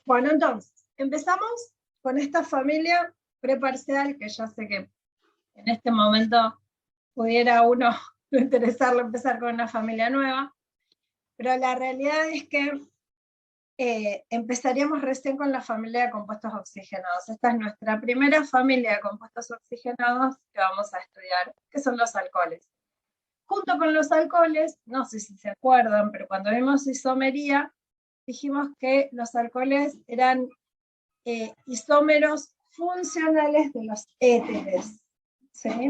Bueno, entonces, empezamos con esta familia preparcial, que ya sé que en este momento pudiera a uno no interesarle empezar con una familia nueva, pero la realidad es que empezaríamos recién con la familia de compuestos oxigenados. Esta es nuestra primera familia de compuestos oxigenados que vamos a estudiar, que son los alcoholes. Junto con los alcoholes, no sé si se acuerdan, pero cuando vimos isomería, dijimos que los alcoholes eran isómeros funcionales de los éteres, ¿sí?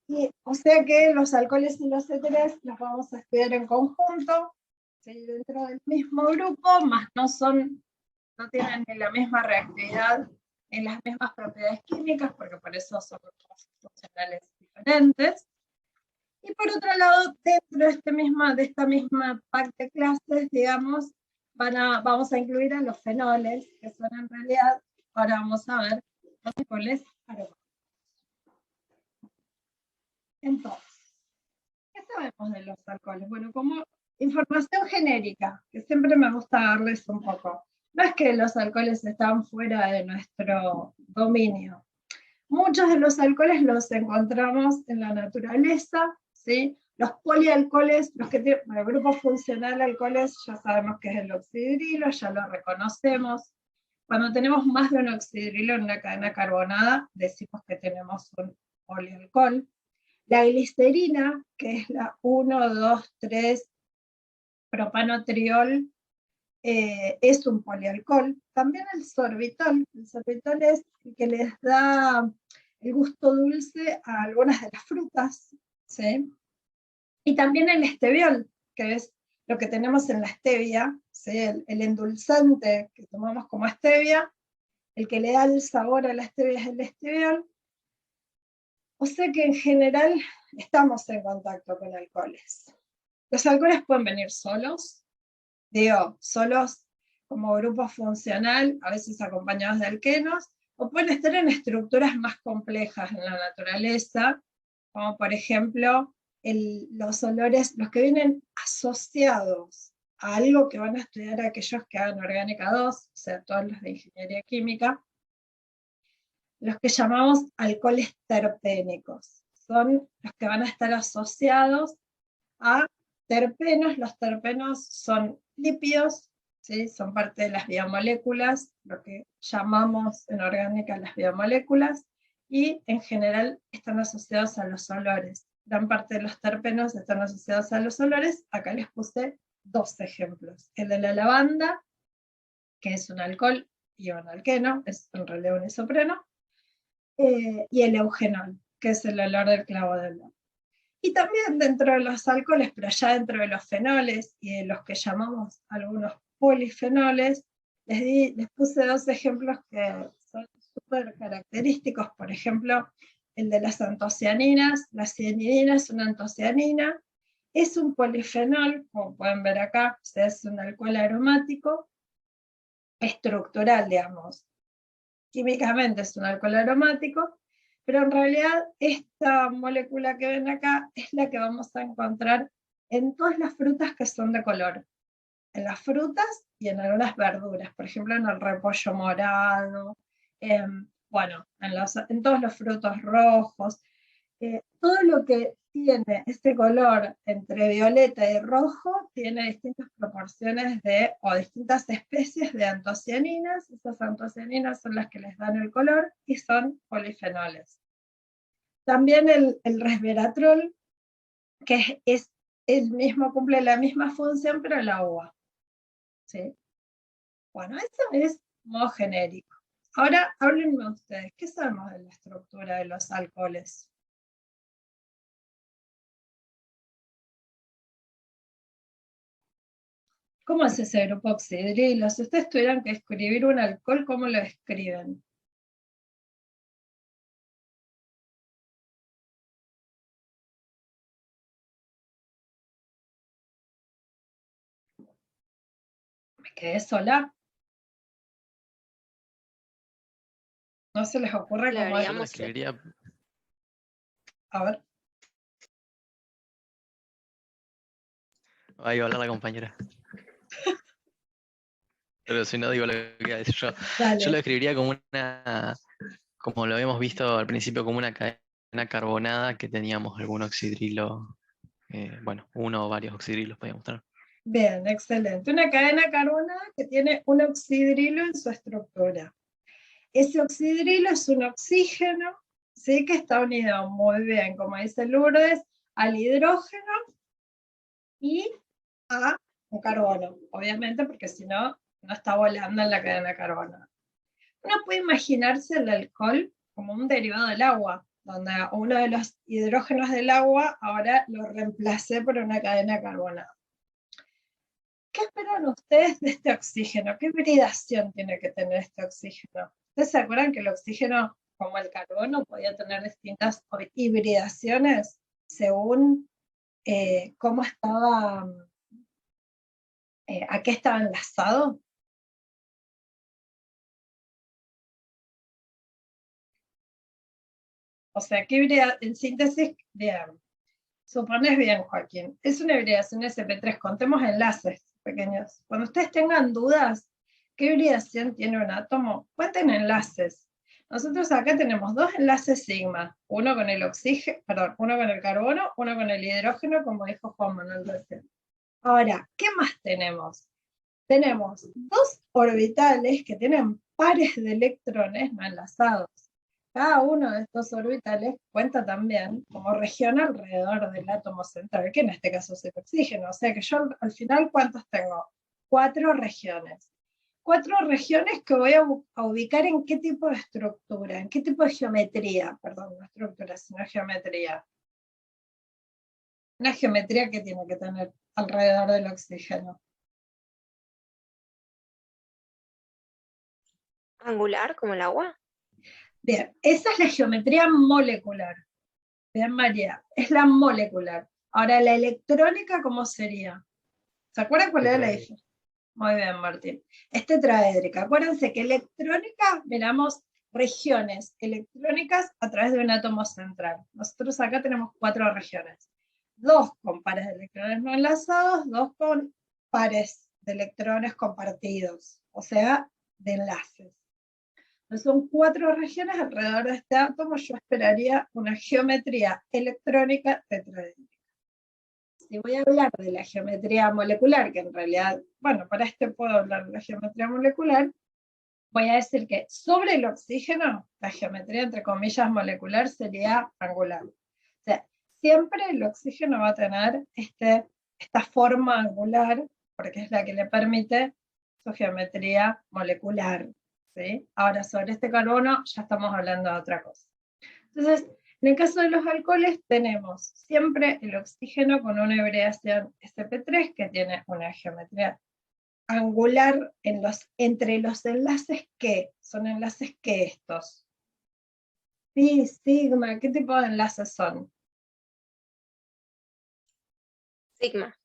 Y, o sea que los alcoholes y los éteres los vamos a estudiar en conjunto, ¿sí? Dentro del mismo grupo, más no tienen ni la misma reactividad ni las mismas propiedades químicas, porque por eso son grupos funcionales diferentes. Y por otro lado, dentro de esta misma pack de clases, digamos, vamos a incluir a los fenoles, que son en realidad, ahora vamos a ver, los alcoholes aromáticos. Entonces, ¿qué sabemos de los alcoholes? Bueno, como información genérica, que siempre me gusta darles un poco. No es que los alcoholes están fuera de nuestro dominio. Muchos de los alcoholes los encontramos en la naturaleza, ¿sí? Los polialcoholes, los que tienen el grupo funcional alcoholes, ya sabemos que es el oxidrilo, ya lo reconocemos. Cuando tenemos más de un oxidrilo en una cadena carbonada, decimos que tenemos un polialcohol. La glicerina, que es la 1, 2, 3 propanotriol, es un polialcohol. También el sorbitol es el que les da el gusto dulce a algunas de las frutas, ¿sí? Y también el esteviol, que es lo que tenemos en la stevia, ¿sí? El endulzante que tomamos como stevia, el que le da el sabor a la stevia es el esteviol. O sea que en general estamos en contacto con alcoholes. Los alcoholes pueden venir solos, solos como grupo funcional, a veces acompañados de alquenos, o pueden estar en estructuras más complejas en la naturaleza, como por ejemplo los olores, los que vienen asociados a algo que van a estudiar aquellos que hagan orgánica 2, o sea, todos los de ingeniería química, los que llamamos alcoholes terpénicos. Son los que van a estar asociados a terpenos. Los terpenos son lípidos, ¿sí? Son parte de las biomoléculas, lo que llamamos en orgánica las biomoléculas, y en general están asociados a los olores. Gran parte de los terpenos están asociados a los olores. Acá les puse 2 ejemplos. El de la lavanda, que es un alcohol y un alqueno, es en realidad un isopreno, y el eugenol, que es el olor del clavo de olor. Y también dentro de los alcoholes, pero ya dentro de los fenoles y de los que llamamos algunos polifenoles, les puse 2 ejemplos que son súper característicos. Por ejemplo, el de las antocianinas. La cianidina es una antocianina, es un polifenol, como pueden ver acá, o sea, es un alcohol aromático, estructural, digamos. Químicamente es un alcohol aromático, pero en realidad esta molécula que ven acá es la que vamos a encontrar en todas las frutas que son de color. En las frutas y en algunas verduras, por ejemplo en el repollo morado, bueno, en todos los frutos rojos. Todo lo que tiene este color entre violeta y rojo tiene distintas proporciones o distintas especies de antocianinas. Esas antocianinas son las que les dan el color y son polifenoles. También el resveratrol, que es el mismo, cumple la misma función, pero la uva. ¿Sí? Bueno, eso es modo genérico. Ahora háblenme ustedes, ¿qué sabemos de la estructura de los alcoholes? ¿Cómo es ese grupo oxidrilo? Si ustedes tuvieran que escribir un alcohol, ¿cómo lo escriben? Me quedé sola. ¿No se les ocurre Le cómo haríamos escribiría. A ver. Ahí va la compañera. pero si no digo lo que iba a decir yo. Yo Dale. lo describiría como como lo habíamos visto al principio, como una cadena carbonada que teníamos algún oxidrilo, bueno, uno o varios oxidrilos podíamos tener. Bien, excelente. Una cadena carbonada que tiene un oxidrilo en su estructura. Ese oxidrilo es un oxígeno, ¿sí? Que está unido muy bien, como dice Lourdes, al hidrógeno y a un carbono, obviamente, porque si no, no está volando en la cadena carbonada. Uno puede imaginarse el alcohol como un derivado del agua, donde uno de los hidrógenos del agua ahora lo reemplacé por una cadena carbonada. ¿Qué esperan ustedes de este oxígeno? ¿Qué hibridación tiene que tener este oxígeno? ¿Ustedes se acuerdan que el oxígeno, como el carbono, podía tener distintas hibridaciones según cómo estaba, a qué estaba enlazado? O sea, ¿qué en síntesis, bien, supones bien, Joaquín, es una hibridación SP3, contemos enlaces pequeños. Cuando ustedes tengan dudas, ¿qué hibridación tiene un átomo? Cuenten enlaces. Nosotros acá tenemos dos enlaces sigma, uno con el oxígeno, perdón, uno con el carbono, uno con el hidrógeno, como dijo Juan Manuel recién. Ahora, ¿qué más tenemos? Tenemos dos orbitales que tienen pares de electrones no enlazados. Cada uno de estos orbitales cuenta también como región alrededor del átomo central, que en este caso es el oxígeno. O sea que yo al final, ¿cuántos tengo? 4 regiones. 4 regiones que voy a ubicar en qué tipo de estructura, en qué tipo de geometría, perdón, no estructura, sino geometría. Una geometría que tiene que tener alrededor del oxígeno. Angular, como el agua. Bien, esa es la geometría molecular. Bien, María, es la molecular. Ahora, la electrónica, ¿cómo sería? ¿Se acuerdan cuál era la diferencia? Muy bien, Martín. Es tetraédrica. Acuérdense que electrónica, miramos regiones electrónicas a través de un átomo central. Nosotros acá tenemos 4 regiones. 2 con pares de electrones no enlazados, 2 con pares de electrones compartidos, o sea, de enlaces. Entonces son 4 regiones alrededor de este átomo. Yo esperaría una geometría electrónica tetraédrica. Si voy a hablar de la geometría molecular, que en realidad, bueno, para este puedo hablar de la geometría molecular, voy a decir que sobre el oxígeno, la geometría entre comillas molecular sería angular. O sea, siempre el oxígeno va a tener esta forma angular, porque es la que le permite su geometría molecular. ¿Sí? Ahora, sobre este carbono ya estamos hablando de otra cosa. Entonces, en el caso de los alcoholes tenemos siempre el oxígeno con una hibridación sp3 que tiene una geometría angular entre los enlaces que son enlaces que estos. Pi, sigma, ¿qué tipo de enlaces son? Sigma.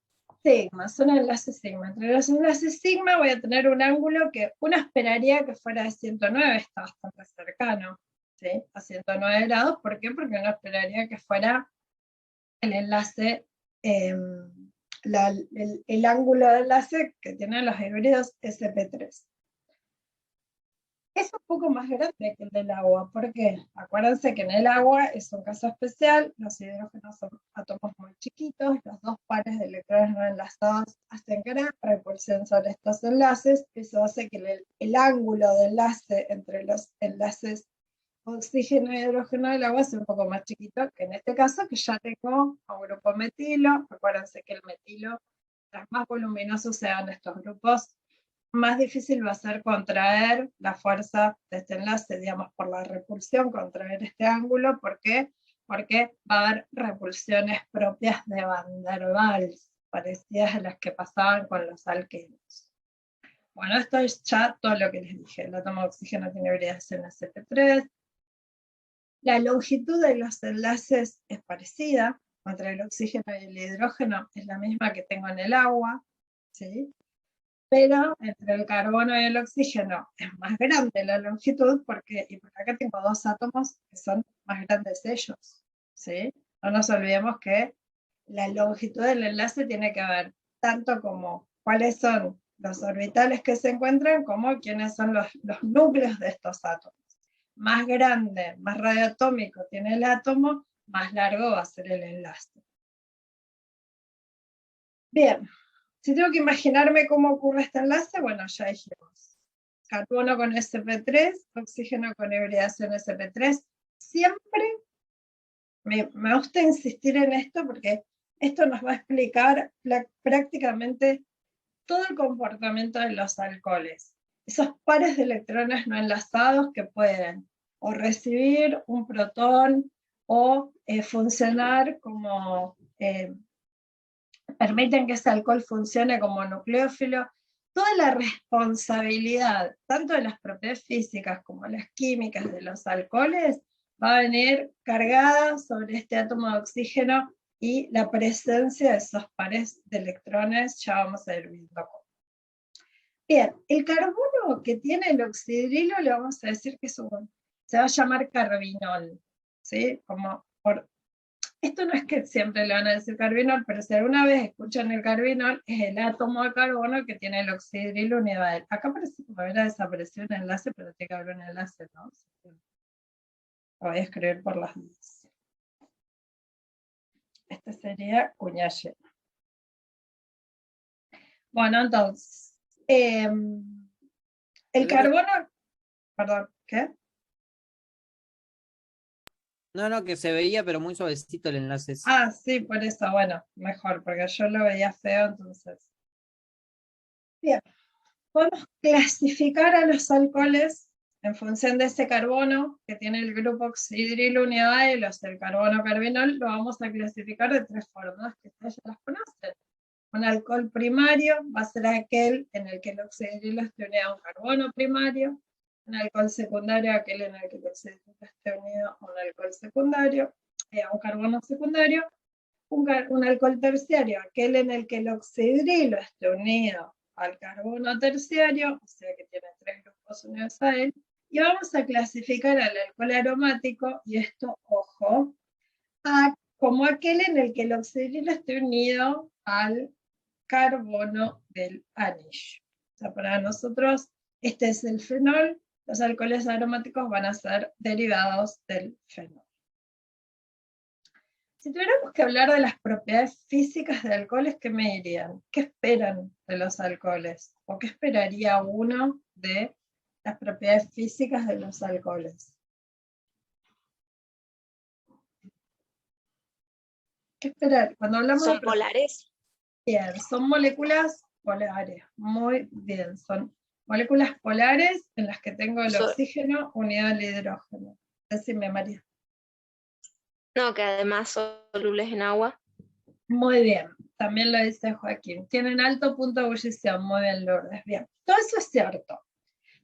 Sigma, son enlaces sigma. Entre los enlaces sigma voy a tener un ángulo que uno esperaría que fuera de 109, está bastante cercano, ¿sí? A 109 grados. ¿Por qué? Porque uno esperaría que fuera el enlace, el ángulo de enlace que tienen los híbridos sp3. Es un poco más grande que el del agua, porque acuérdense que en el agua es un caso especial, los hidrógenos son átomos muy chiquitos, los dos pares de electrones no enlazados hacen gran repulsión sobre estos enlaces, eso hace que el ángulo de enlace entre los enlaces oxígeno y hidrógeno del agua sea un poco más chiquito, que en este caso que ya tengo un grupo metilo. Acuérdense que el metilo, tras más voluminosos sean estos grupos, más difícil va a ser contraer la fuerza de este enlace, digamos, por la repulsión, contraer este ángulo. ¿Por qué? Porque va a haber repulsiones propias de Van der Waals, parecidas a las que pasaban con los alquenos. Bueno, esto es ya todo lo que les dije. El átomo de oxígeno tiene hibridación sp3. La longitud de los enlaces es parecida, entre el oxígeno y el hidrógeno es la misma que tengo en el agua, ¿sí? Pero entre el carbono y el oxígeno es más grande la longitud, y por acá tengo 2 átomos que son más grandes ellos, ¿sí? No nos olvidemos que la longitud del enlace tiene que ver tanto como cuáles son los orbitales que se encuentran como quiénes son los núcleos de estos átomos. Más grande, más radioatómico tiene el átomo, más largo va a ser el enlace. Bien, si tengo que imaginarme cómo ocurre este enlace, bueno, ya dijimos. Carbono con sp3, oxígeno con hibridación sp3. Siempre me gusta insistir en esto porque esto nos va a explicar prácticamente todo el comportamiento de los alcoholes. Esos pares de electrones no enlazados que pueden o recibir un protón o funcionar como, permiten que ese alcohol funcione como nucleófilo. Toda la responsabilidad, tanto de las propiedades físicas como las químicas de los alcoholes, va a venir cargada sobre este átomo de oxígeno y la presencia de esos pares de electrones, ya vamos a ir viendo cómo. Bien, el carbono que tiene el oxidrilo le vamos a decir que se va a llamar carbinol, ¿sí? Esto no es que siempre le van a decir carbinol, pero si alguna vez escuchan el carbinol, es el átomo de carbono que tiene el oxidrilo unido a él. Acá parece que me hubiera desaparecido un enlace, pero tiene que haber un enlace, ¿no? Lo voy a escribir por las dudas. Este sería cuña llena. Bueno, entonces, el carbono, perdón, ¿qué? No, que se veía, pero muy suavecito el enlace. Ah, sí, por eso, bueno, mejor, porque yo lo veía feo, entonces. Bien, podemos clasificar a los alcoholes en función de ese carbono que tiene el grupo oxidrilo unido a él, o sea, el carbono carbinol, lo vamos a clasificar de tres formas, que ustedes ya las conocen. Un alcohol primario va a ser aquel en el que el oxidrilo esté unido a un carbono primario. Un alcohol secundario, aquel en el que el oxidrilo esté unido a un alcohol secundario, a un carbono secundario. Un alcohol terciario, aquel en el que el oxidrilo esté unido al carbono terciario, o sea que tiene tres grupos unidos a él. Y vamos a clasificar al alcohol aromático, y esto, ojo, como aquel en el que el oxidrilo esté unido al carbono del anillo. O sea, para nosotros este es el fenol, los alcoholes aromáticos van a ser derivados del fenol. Si tuviéramos que hablar de las propiedades físicas de alcoholes, ¿qué me dirían? ¿Qué esperan de los alcoholes? ¿O qué esperaría uno de las propiedades físicas de los alcoholes? ¿Qué esperar? Cuando hablamos ¿Son de polares? Bien, son moléculas polares, muy bien, son moléculas polares en las que tengo el oxígeno unido al hidrógeno. Decime, María. No, que además son solubles en agua. Muy bien, también lo dice Joaquín. Tienen alto punto de ebullición, muy bien, Lourdes. Bien, todo eso es cierto.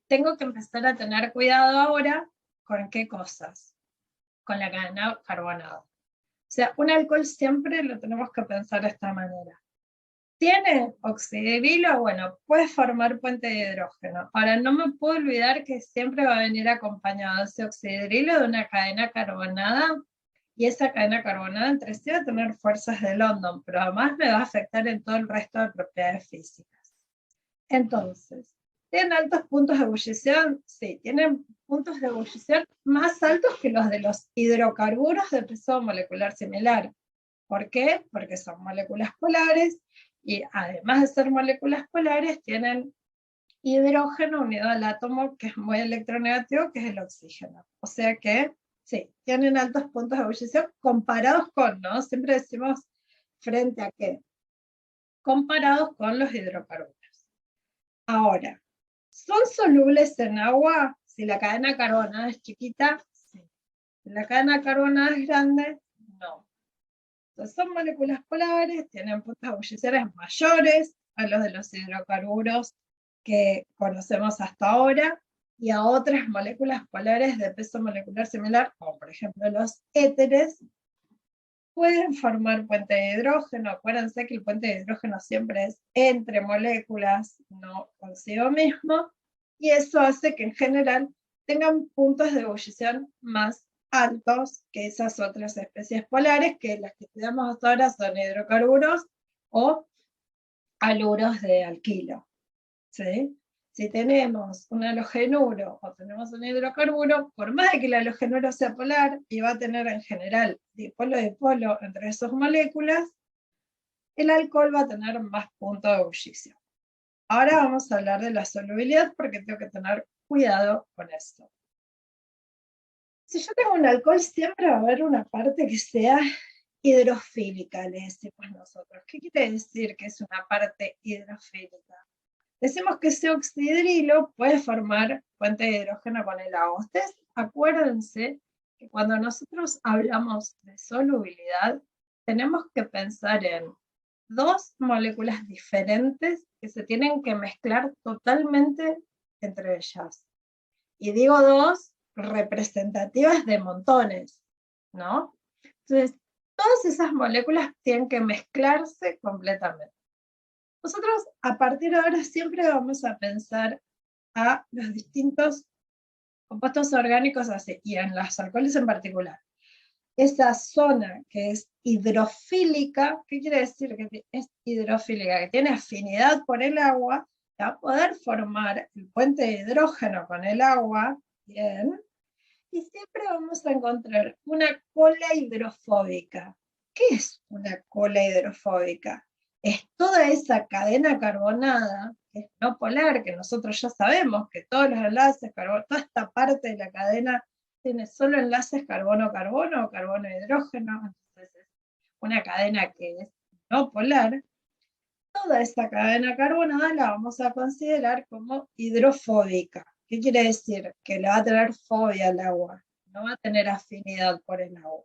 Tengo que empezar a tener cuidado ahora con qué cosas, con la cadena carbonada. O sea, un alcohol siempre lo tenemos que pensar de esta manera. ¿Tiene oxidrilo? Bueno, puede formar puente de hidrógeno. Ahora, no me puedo olvidar que siempre va a venir acompañado ese oxidrilo de una cadena carbonada, y esa cadena carbonada entre sí va a tener fuerzas de London, pero además me va a afectar en todo el resto de propiedades físicas. Entonces, ¿tienen altos puntos de ebullición? Sí, tienen puntos de ebullición más altos que los de los hidrocarburos de peso molecular similar. ¿Por qué? Porque son moléculas polares, y además de ser moléculas polares, tienen hidrógeno unido al átomo que es muy electronegativo, que es el oxígeno. O sea que, sí, tienen altos puntos de ebullición comparados con, ¿no? Siempre decimos frente a qué. Comparados con los hidrocarburos. Ahora, ¿son solubles en agua? Si la cadena carbonada es chiquita, sí. Si la cadena carbonada es grande, no. Entonces son moléculas polares, tienen puntos de ebullición mayores a los de los hidrocarburos que conocemos hasta ahora, y a otras moléculas polares de peso molecular similar, como por ejemplo los éteres, pueden formar puente de hidrógeno. Acuérdense que el puente de hidrógeno siempre es entre moléculas, no consigo mismo, y eso hace que en general tengan puntos de ebullición más altos que esas otras especies polares, que las que estudiamos hasta ahora son hidrocarburos o haluros de alquilo. ¿sí? Si tenemos un halogenuro o tenemos un hidrocarburo, por más de que el halogenuro sea polar y va a tener en general dipolo-dipolo entre esas moléculas, el alcohol va a tener más puntos de ebullición. Ahora vamos a hablar de la solubilidad porque tengo que tener cuidado con esto. Si yo tengo un alcohol, siempre va a haber una parte que sea hidrofílica, le decimos nosotros. ¿Qué quiere decir que es una parte hidrofílica? Decimos que ese oxidrilo puede formar puente de hidrógeno con el agua. Ustedes acuérdense que cuando nosotros hablamos de solubilidad, tenemos que pensar en dos moléculas diferentes que se tienen que mezclar totalmente entre ellas. Y digo dos representativas de montones, ¿no? Entonces, todas esas moléculas tienen que mezclarse completamente. Nosotros a partir de ahora siempre vamos a pensar a los distintos compuestos orgánicos así, y en los alcoholes en particular. Esa zona que es hidrofílica, ¿qué quiere decir que es hidrofílica? Que tiene afinidad por el agua, va a poder formar el puente de hidrógeno con el agua, bien, y siempre vamos a encontrar una cola hidrofóbica. ¿Qué es una cola hidrofóbica? Es toda esa cadena carbonada, que es no polar, que nosotros ya sabemos que todos los enlaces, toda esta parte de la cadena tiene solo enlaces carbono-carbono o carbono-hidrógeno, entonces es una cadena que es no polar. Toda esta cadena carbonada la vamos a considerar como hidrofóbica. ¿Qué quiere decir? Que le va a tener fobia al agua, no va a tener afinidad por el agua.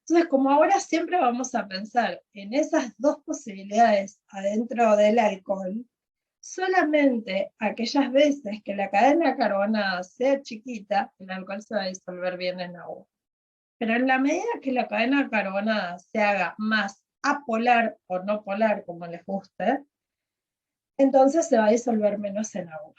Entonces, como ahora siempre vamos a pensar en esas dos posibilidades adentro del alcohol, solamente aquellas veces que la cadena carbonada sea chiquita, el alcohol se va a disolver bien en agua. Pero en la medida que la cadena carbonada se haga más apolar o no polar, como les guste, entonces se va a disolver menos en agua.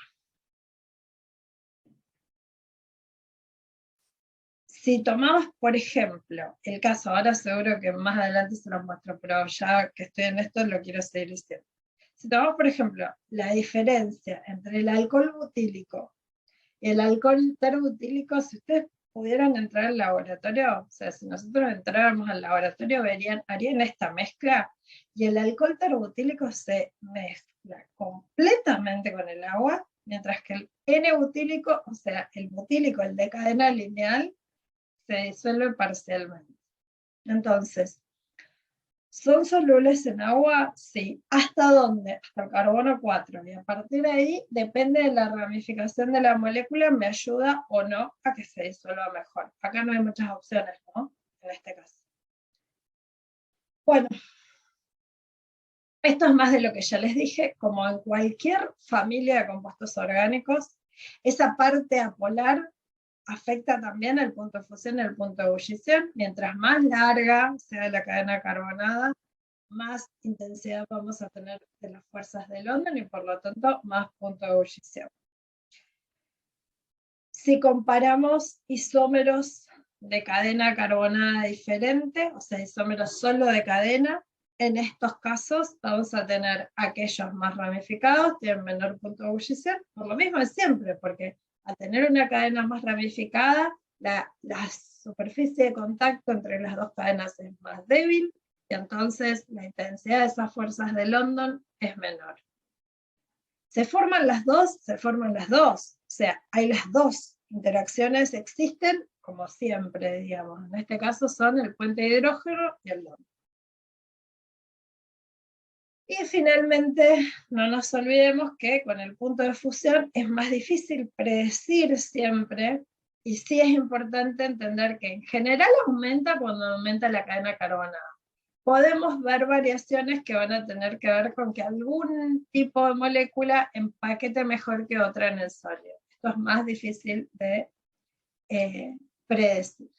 Si tomamos, por ejemplo, el caso, ahora seguro que más adelante se los muestro, pero ya que estoy en esto lo quiero seguir diciendo. Si tomamos, por ejemplo, la diferencia entre el alcohol butílico y el alcohol terbutílico, si ustedes pudieran entrar al laboratorio, o sea, si nosotros entráramos al laboratorio, harían esta mezcla, y el alcohol terbutílico se mezcla completamente con el agua, mientras que el N-butílico, o sea, el butílico, el de cadena lineal, se disuelve parcialmente. Entonces, ¿son solubles en agua? Sí. ¿Hasta dónde? Hasta el carbono 4. Y a partir de ahí, depende de la ramificación de la molécula, me ayuda o no a que se disuelva mejor. Acá no hay muchas opciones, ¿no? En este caso. Bueno, esto es más de lo que ya les dije. Como en cualquier familia de compuestos orgánicos, esa parte apolar afecta también el punto de fusión y el punto de ebullición. Mientras más larga sea la cadena carbonada, más intensidad vamos a tener de las fuerzas de London y por lo tanto más punto de ebullición. Si comparamos isómeros de cadena carbonada diferente, o sea, isómeros solo de cadena, en estos casos vamos a tener aquellos más ramificados, tienen menor punto de ebullición, por lo mismo de siempre, porque al tener una cadena más ramificada, la superficie de contacto entre las dos cadenas es más débil, y entonces la intensidad de esas fuerzas de London es menor. ¿Se forman las dos? Se forman las dos. O sea, hay las dos interacciones, existen como siempre, digamos. En este caso son el puente de hidrógeno y el London. Y finalmente, no nos olvidemos que con el punto de fusión es más difícil predecir siempre, y sí es importante entender que en general aumenta cuando aumenta la cadena carbonada. Podemos ver variaciones que van a tener que ver con que algún tipo de molécula empaquete mejor que otra en el sólido. Esto es más difícil de predecir.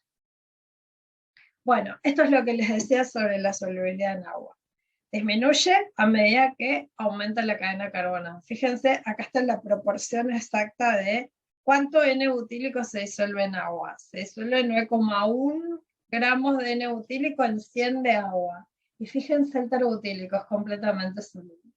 Bueno, esto es lo que les decía sobre la solubilidad en agua. Disminuye a medida que aumenta la cadena carbonada. Fíjense, acá está la proporción exacta de cuánto N-butílico se disuelve en agua. Se disuelve 9,1 gramos de N-butílico en 100 de agua. Y fíjense el terbutílico, es completamente soluble.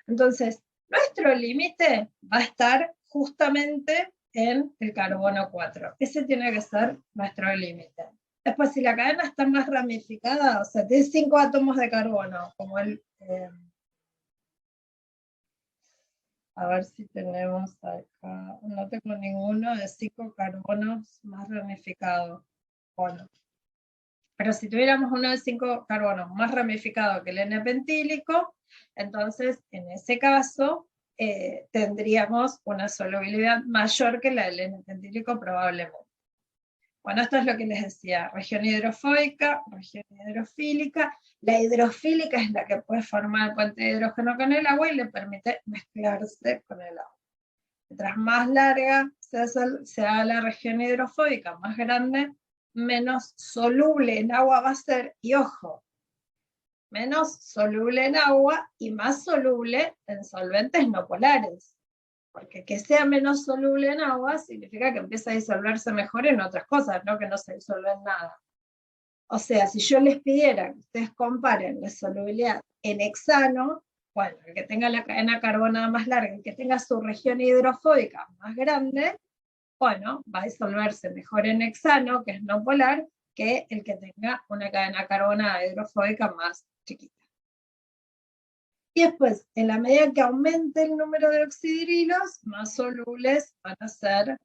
Entonces, Nuestro límite va a estar justamente en el carbono 4. Ese tiene que ser nuestro límite. Después, si la cadena está más ramificada, o sea, tiene 5 átomos de carbono, como el... a ver si tenemos acá, no tengo ninguno de 5 carbonos más ramificado. Bueno, pero si tuviéramos uno de 5 carbonos más ramificado que el N-pentílico, entonces en ese caso tendríamos una solubilidad mayor que la del N-pentílico probablemente. Bueno, esto es lo que les decía, región hidrofóbica, región hidrofílica. La hidrofílica es la que puede formar el puente de hidrógeno con el agua y le permite mezclarse con el agua. Mientras más larga sea la región hidrofóbica, más grande, menos soluble en agua va a ser, y ojo, menos soluble en agua y más soluble en solventes no polares. Porque que sea menos soluble en agua significa que empieza a disolverse mejor en otras cosas, no que no se disuelve en nada. O sea, si yo les pidiera que ustedes comparen la solubilidad en hexano, bueno, el que tenga la cadena carbonada más larga, el que tenga su región hidrofóbica más grande, bueno, va a disolverse mejor en hexano, que es no polar, que el que tenga una cadena carbonada hidrofóbica más chiquita. Y después, en la medida que aumente el número de oxidrilos, más solubles van a ser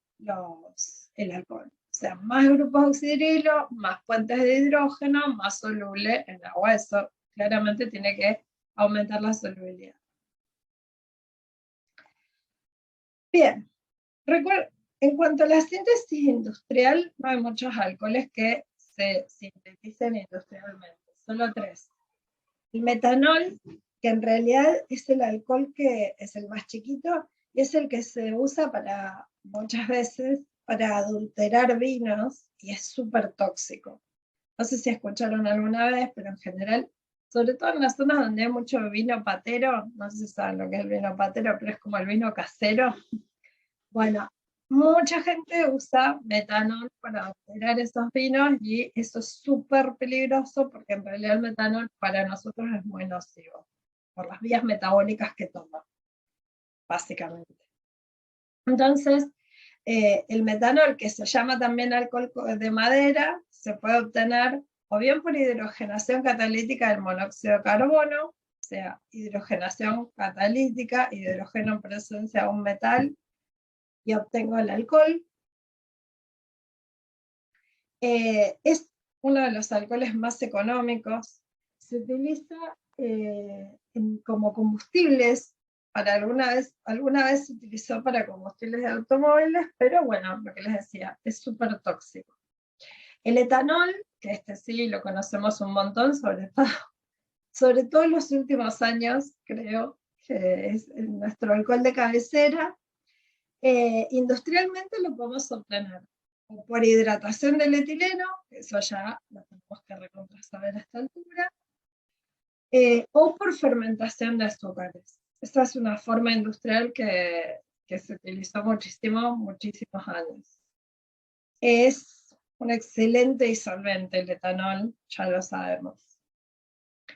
el alcohol. O sea, más grupos de oxidrilo, más puentes de hidrógeno, más soluble en agua. Eso claramente tiene que aumentar la solubilidad. Bien, en cuanto a la síntesis industrial, no hay muchos alcoholes que se sinteticen industrialmente, solo 3. El metanol, que en realidad es el alcohol que es el más chiquito, y es el que se usa para, muchas veces, para adulterar vinos, y es súper tóxico. No sé si escucharon alguna vez, pero en general, sobre todo en las zonas donde hay mucho vino patero, no sé si saben lo que es el vino patero, pero es como el vino casero. Bueno, mucha gente usa metanol para adulterar esos vinos y eso es súper peligroso porque en realidad el metanol para nosotros es muy nocivo por las vías metabólicas que toma, básicamente. Entonces, el metanol, que se llama también alcohol de madera, se puede obtener o bien por hidrogenación catalítica del monóxido de carbono, o sea, hidrogenación catalítica, hidrógeno en presencia de un metal, y obtengo el alcohol. Es uno de los alcoholes más económicos. Se utiliza como combustibles, alguna vez se utilizó para combustibles de automóviles, pero bueno, lo que les decía, es súper tóxico. El etanol, que este sí lo conocemos un montón, sobre todo en los últimos años, creo que es nuestro alcohol de cabecera. Industrialmente lo podemos obtener o por hidratación del etileno, eso ya lo tenemos que recontrasaber a esta altura, o por fermentación de azúcares. Esta es una forma industrial que se utilizó muchísimos años. Es un excelente disolvente el etanol, ya lo sabemos.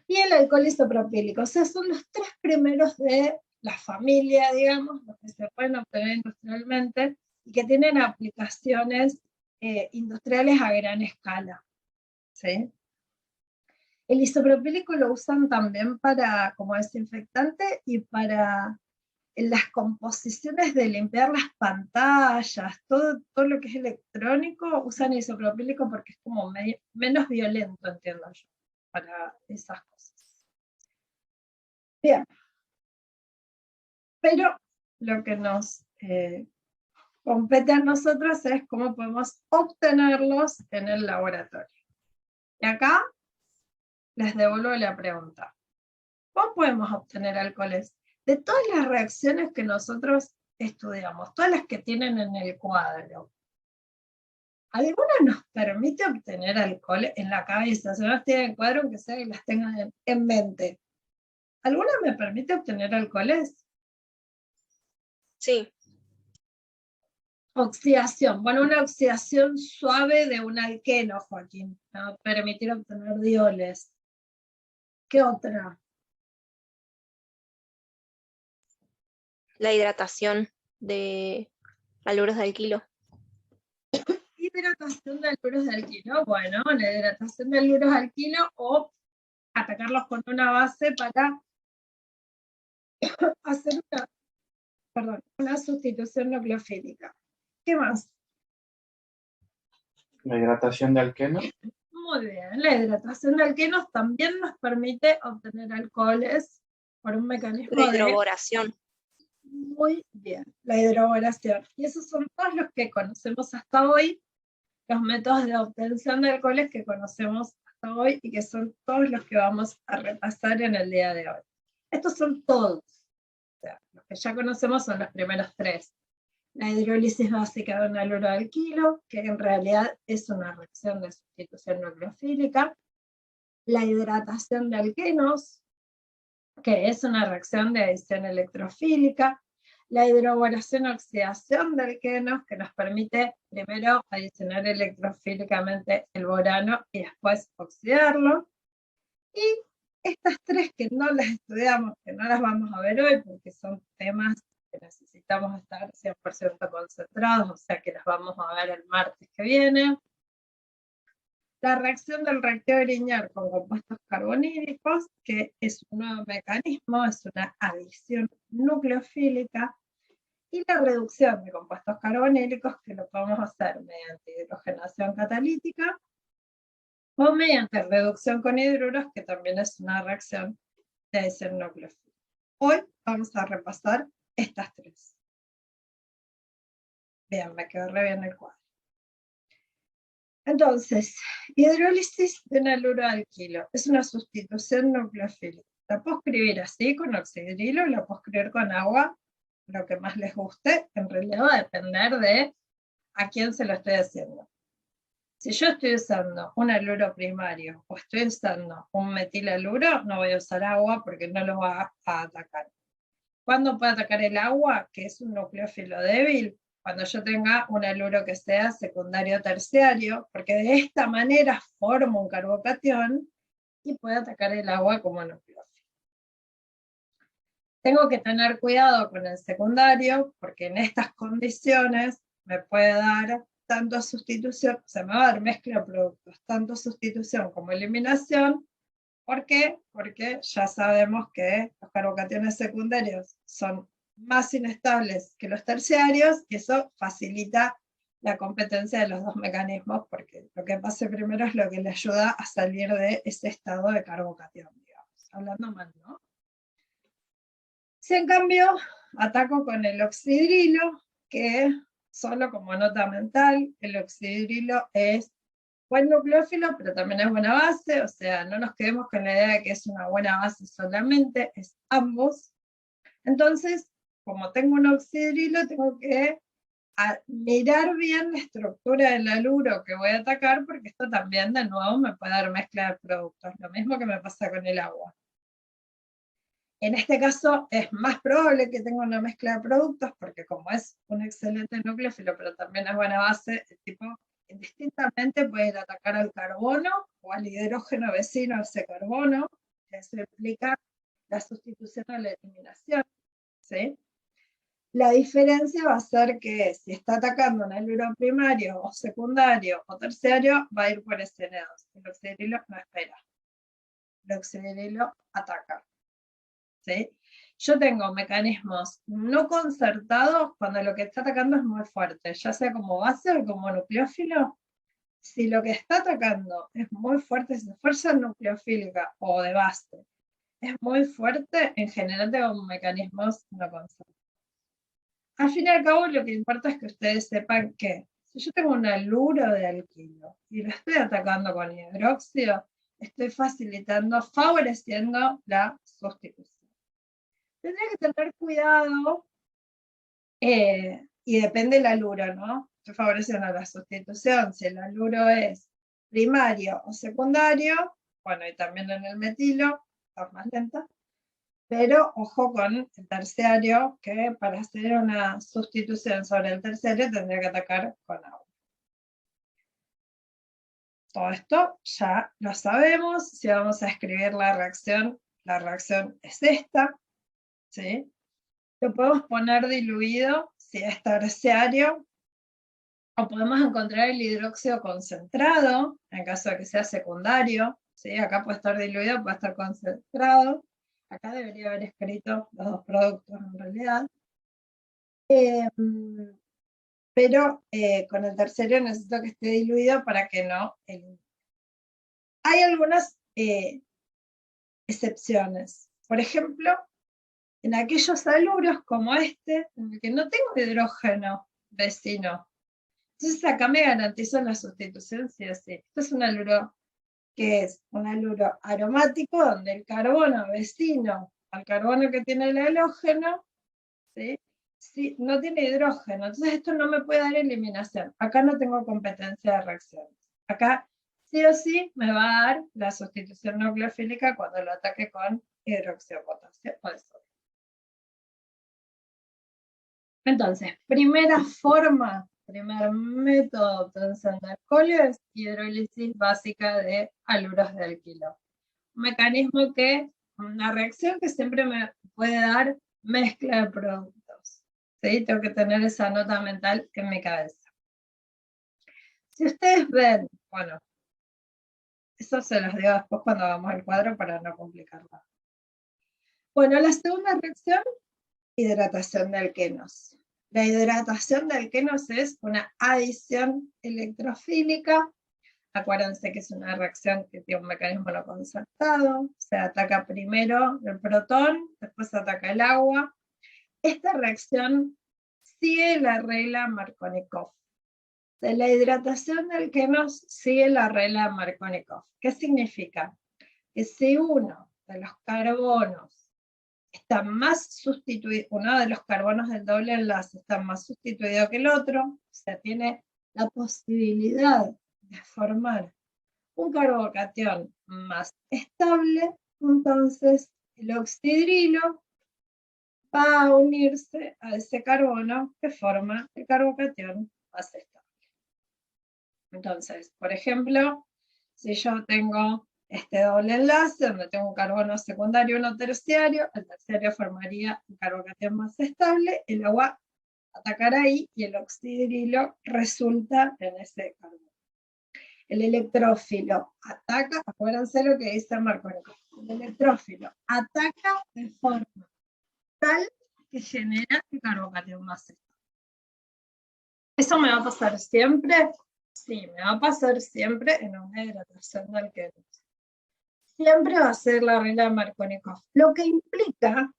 Y el alcohol isopropílico, o sea, son los 3 primeros de la familia, digamos, los que se pueden obtener industrialmente y que tienen aplicaciones industriales a gran escala. ¿Sí? El isopropílico lo usan también como desinfectante y para las composiciones de limpiar las pantallas, todo lo que es electrónico, usan isopropílico porque es como menos violento, entiendo yo, para esas cosas. Bien. Pero lo que nos compete a nosotros es cómo podemos obtenerlos en el laboratorio. Y acá les devuelvo la pregunta. ¿Cómo podemos obtener alcoholes? De todas las reacciones que nosotros estudiamos, todas las que tienen en el cuadro, ¿alguna nos permite obtener alcohol en la cabeza? Si no las tienen en el cuadro, aunque sea que las tengan en mente. ¿Alguna me permite obtener alcoholes? Sí. Oxidación. Bueno, una oxidación suave de un alqueno, Joaquín. ¿No? Permitir obtener dioles. ¿Qué otra? la hidratación de aluros de alquilo. Hidratación de aluros de alquilo. Bueno, la hidratación de aluros de alquilo o atacarlos con una base para hacer una sustitución nucleofílica. ¿Qué más? La hidratación de alquenos. Muy bien, la hidratación de alquenos también nos permite obtener alcoholes por un mecanismo La de... hidroboración. Muy bien, la hidroboración. Y esos son todos los que conocemos hasta hoy, los métodos de obtención de alcoholes que conocemos hasta hoy y que son todos los que vamos a repasar en el día de hoy. Estos son todos. O sea, los que ya conocemos son los primeros tres. La hidrólisis básica de un haluro de alquilo, que en realidad es una reacción de sustitución nucleofílica. La hidratación de alquenos, que es una reacción de adición electrofílica. La hidroboración oxidación de alquenos, que nos permite primero adicionar electrofílicamente el borano y después oxidarlo. Y estas tres que no las estudiamos, que no las vamos a ver hoy porque son temas que necesitamos estar 100% concentrados, o sea que las vamos a ver el martes que viene. La reacción del reactivo Grignard con compuestos carbonílicos, que es un nuevo mecanismo, es una adición nucleofílica, y la reducción de compuestos carbonílicos, que lo podemos hacer mediante hidrogenación catalítica, o mediante reducción con hidruros, que también es una reacción de adición nucleofílica. Hoy vamos a repasar estas tres. Bien, me quedó re bien el cuadro. Entonces, hidrólisis de un haluro de alquilo es una sustitución nucleofílica. La puedo escribir así, con oxidrilo, la puedo escribir con agua, lo que más les guste. En realidad va a depender de a quién se lo estoy haciendo. Si yo estoy usando un haluro primario o estoy usando un metilaluro, no voy a usar agua porque no lo va a atacar. ¿Cuándo puede atacar el agua? Que es un nucleófilo débil. Cuando yo tenga un haluro que sea secundario o terciario, porque de esta manera formo un carbocatión y puede atacar el agua como nucleófilo. Tengo que tener cuidado con el secundario, porque en estas condiciones me puede dar tanto sustitución, o sea, me va a dar mezcla de productos, tanto sustitución como eliminación. ¿Por qué? Porque ya sabemos que los carbocationes secundarios son más inestables que los terciarios y eso facilita la competencia de los dos mecanismos, porque lo que pase primero es lo que le ayuda a salir de ese estado de carbocatión, digamos, hablando mal, ¿no? Si en cambio ataco con el oxidrilo, que solo como nota mental, el oxidrilo es buen nucleófilo, pero también es buena base, o sea, no nos quedemos con la idea de que es una buena base solamente, es ambos. Entonces, como tengo un oxidrilo, tengo que mirar bien la estructura del haluro que voy a atacar, porque esto también, de nuevo, me puede dar mezcla de productos, lo mismo que me pasa con el agua. En este caso es más probable que tenga una mezcla de productos, porque como es un excelente nucleófilo, pero también es buena base, el tipo indistintamente puede ir a atacar al carbono o al hidrógeno vecino a ese carbono, que eso implica la sustitución o la eliminación, ¿sí? La diferencia va a ser que si está atacando un haluro primario o secundario o terciario, va a ir por SN2. El oxidrilo no espera. El oxidrilo ataca. ¿Sí? Yo tengo mecanismos no concertados cuando lo que está atacando es muy fuerte, ya sea como base o como nucleófilo. Si lo que está atacando es muy fuerte, si la fuerza nucleofílica o de base es muy fuerte, en general tengo mecanismos no concertados. Al fin y al cabo, lo que importa es que ustedes sepan que si yo tengo un haluro de alquilo y lo estoy atacando con hidróxido, estoy facilitando, favoreciendo la sustitución. Tendría que tener cuidado, y depende del haluro, ¿no? Estoy favoreciendo la sustitución, si el haluro es primario o secundario, bueno, y también en el metilo, está más lenta, pero ojo con el terciario, que para hacer una sustitución sobre el terciario tendría que atacar con agua. Todo esto ya lo sabemos. Si vamos a escribir la reacción es esta, ¿sí? lo podemos poner diluido si es terciario, o podemos encontrar el hidróxido concentrado, en caso de que sea secundario, ¿sí? Acá puede estar diluido, puede estar concentrado. Acá debería haber escrito los dos productos en realidad. Pero con el terciario necesito que esté diluido para que no elimine. Hay algunas excepciones. Por ejemplo, en aquellos haluros como este, en el que no tengo hidrógeno vecino. Entonces acá me garantizo la sustitución sí o sí. Esto es un haluro que es un haluro aromático, donde el carbono vecino al carbono que tiene el halógeno, ¿sí? Sí, no tiene hidrógeno. Entonces esto no me puede dar eliminación. Acá no tengo competencia de reacciones. Acá sí o sí me va a dar la sustitución nucleofílica cuando lo ataque con hidróxido de potasio o de sodio. Entonces, primera forma, primer método de obtención de alcohol es hidrólisis básica de haluros de alquilo. Un mecanismo que, una reacción que siempre me puede dar mezcla de productos. ¿Sí? Tengo que tener esa nota mental en mi cabeza. Si ustedes ven, bueno, eso se los digo después cuando hagamos el cuadro para no complicarlo. Bueno, la segunda reacción, hidratación de alquenos. La hidratación de alquenos es una adición electrofílica. Acuérdense que es una reacción que tiene un mecanismo no concertado. Se ataca primero el protón, después se ataca el agua. Esta reacción sigue la regla Markovnikov. De la hidratación de alquenos sigue la regla Markovnikov. ¿Qué significa? Que si uno de los carbonos está más sustituido, uno de los carbonos del doble enlace está más sustituido que el otro, o sea, tiene la posibilidad de formar un carbocatión más estable, entonces el oxidrilo va a unirse a ese carbono que forma el carbocatión más estable. Entonces, por ejemplo, si yo tengo este doble enlace, donde tengo un carbono secundario y uno terciario, el terciario formaría un carbocatión más estable, el agua atacará ahí y el oxidrilo resulta en ese carbono. El electrófilo ataca, acuérdense lo que dice Markovnikov, el electrófilo ataca de forma tal que genera el carbocatión más estable. ¿Eso me va a pasar siempre? Sí, me va a pasar siempre en una hidratación de alquenos. Siempre va a ser la regla de Markovnikov. Lo que implica,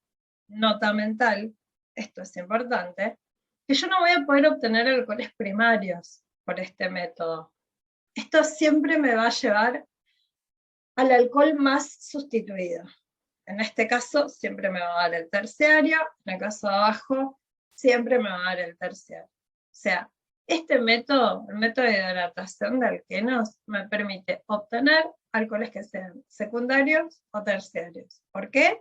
nota mental, esto es importante, que yo no voy a poder obtener alcoholes primarios por este método. Esto siempre me va a llevar al alcohol más sustituido. En este caso, siempre me va a dar el terciario, en el caso de abajo, siempre me va a dar el terciario. O sea, este método, el método de hidratación de alquenos, me permite obtener alcoholes que sean secundarios o terciarios. ¿Por qué?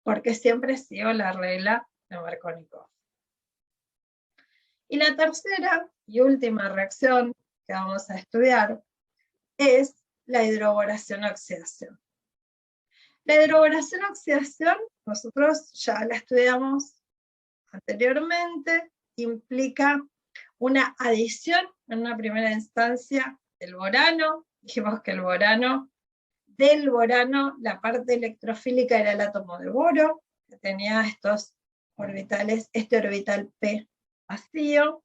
Porque siempre sigo la regla de Markovnikov. Y la tercera y última reacción que vamos a estudiar es la hidroboración-oxidación. La hidroboración-oxidación, nosotros ya la estudiamos anteriormente, implica una adición en una primera instancia del borano. Dijimos que del borano, la parte electrofílica era el átomo de boro, que tenía estos orbitales, este orbital P vacío.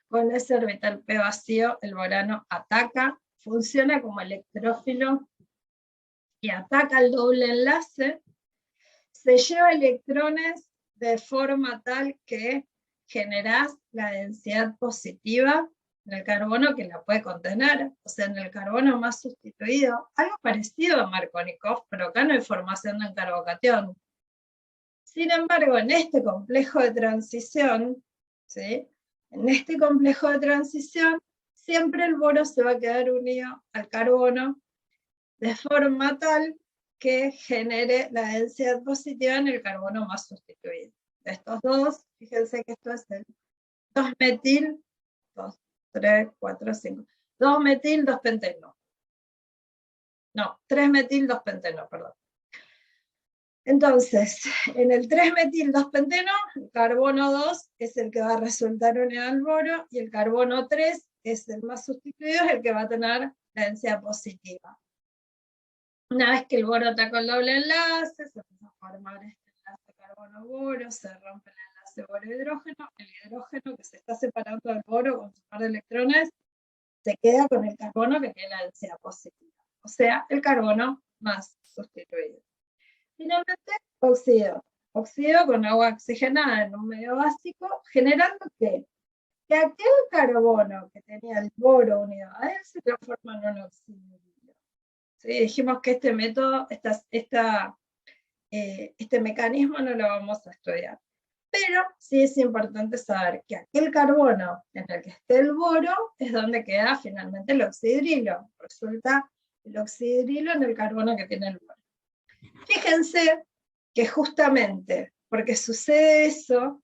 Con ese orbital P vacío, el borano ataca, funciona como electrófilo y ataca el doble enlace, se lleva electrones de forma tal que generás la densidad positiva en el carbono que la puede contener, o sea, en el carbono más sustituido, algo parecido a Markovnikov, pero acá no hay formación de un carbocatión. Sin embargo, en este complejo de transición, ¿sí? En este complejo de transición, siempre el boro se va a quedar unido al carbono de forma tal que genere la densidad positiva en el carbono más sustituido. De estos dos, fíjense que esto es el 2-metil, 2, 3, 4, 5. 2-metil, 2-penteno. No, 3-metil, 2-penteno, perdón. Entonces, en el 3-metil-2-penteno, el carbono 2 es el que va a resultar unido al boro, y el carbono 3 es el más sustituido, es el que va a tener la densidad positiva. Una vez que el boro está con doble enlace, se empieza a formar este enlace carbono-boro, se rompe el enlace boro-hidrógeno, el hidrógeno que se está separando del boro con su par de electrones, se queda con el carbono que tiene la densidad positiva, o sea, el carbono más sustituido. Finalmente, óxido. Óxido con agua oxigenada en un medio básico, generando que aquel carbono que tenía el boro unido a él se transforma en un oxidrilo. ¿Sí? Dijimos que este método, este mecanismo no lo vamos a estudiar. Pero sí es importante saber que aquel carbono en el que esté el boro es donde queda finalmente el oxidrilo. Resulta el oxidrilo en el carbono que tiene el boro. Fíjense que justamente porque sucede eso,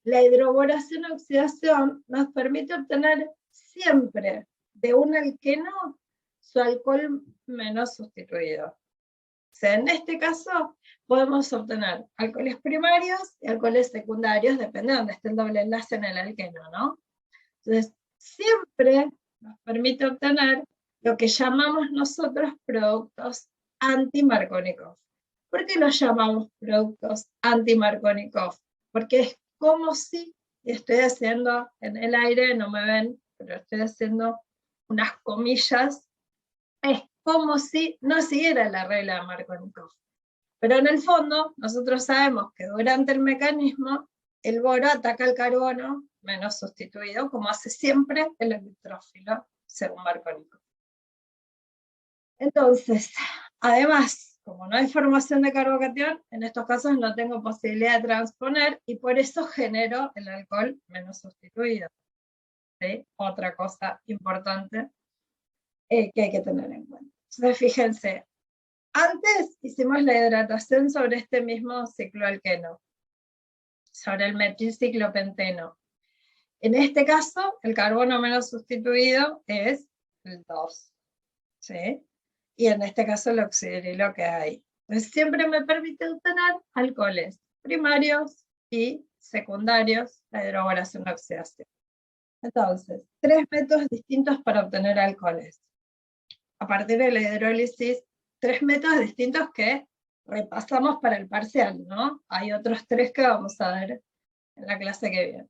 la hidroboración-oxidación nos permite obtener siempre de un alqueno su alcohol menos sustituido. O sea, en este caso podemos obtener alcoholes primarios y alcoholes secundarios, depende de dónde esté el doble enlace en el alqueno, ¿no? Entonces, siempre nos permite obtener lo que llamamos nosotros productos anti-Markovnikov. ¿Por qué los llamamos productos anti-Markovnikov? Porque es como si, y estoy haciendo en el aire, no me ven, pero estoy haciendo unas comillas, es como si no siguiera la regla de Markovnikov. Pero en el fondo, nosotros sabemos que durante el mecanismo, el boro ataca al carbono menos sustituido, como hace siempre el electrófilo, según Markovnikov. Entonces, además, como no hay formación de carbocatión, en estos casos no tengo posibilidad de transponer, y por eso genero el alcohol menos sustituido. ¿Sí? Otra cosa importante que hay que tener en cuenta. Entonces, fíjense, antes hicimos la hidratación sobre este mismo cicloalqueno, sobre el metilciclopenteno. En este caso, el carbono menos sustituido es el 2. ¿Sí? Y en este caso el oxidrilo que hay. Entonces siempre me permite obtener alcoholes primarios y secundarios, la hidroboración-oxidación. Entonces, 3 métodos distintos para obtener alcoholes. A partir de la hidrólisis, 3 métodos distintos que repasamos para el parcial, ¿no? Hay otros 3 que vamos a ver en la clase que viene.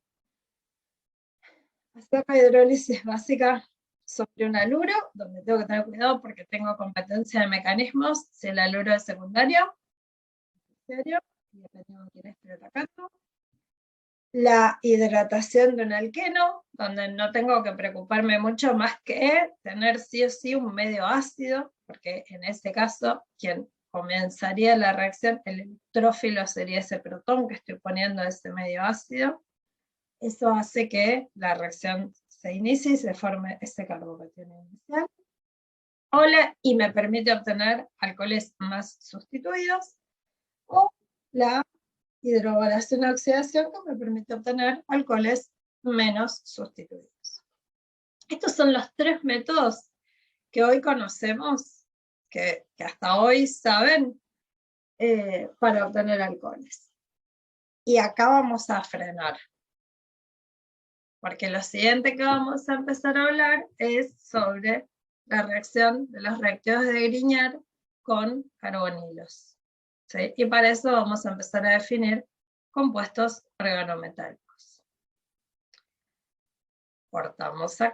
Hacer la hidrólisis básica sobre un haluro, donde tengo que tener cuidado porque tengo competencia de mecanismos, si el haluro es secundario, terciario, y dependiendo de quién esté atacando. La hidratación de un alqueno, donde no tengo que preocuparme mucho más que tener sí o sí un medio ácido, porque en ese caso, quien comenzaría la reacción, el electrófilo sería ese protón que estoy poniendo a ese medio ácido. Eso hace que la reacción se inicie y se forme ese carbocatión inicial. Y me permite obtener alcoholes más sustituidos, o la hidroboración-oxidación que me permite obtener alcoholes menos sustituidos. Estos son los 3 métodos que hoy conocemos, que hasta hoy saben, para obtener alcoholes. Y acá vamos a frenar, porque lo siguiente que vamos a empezar a hablar es sobre la reacción de los reactivos de Grignard con carbonilos. ¿Sí? Y para eso vamos a empezar a definir compuestos organometálicos. Cortamos acá.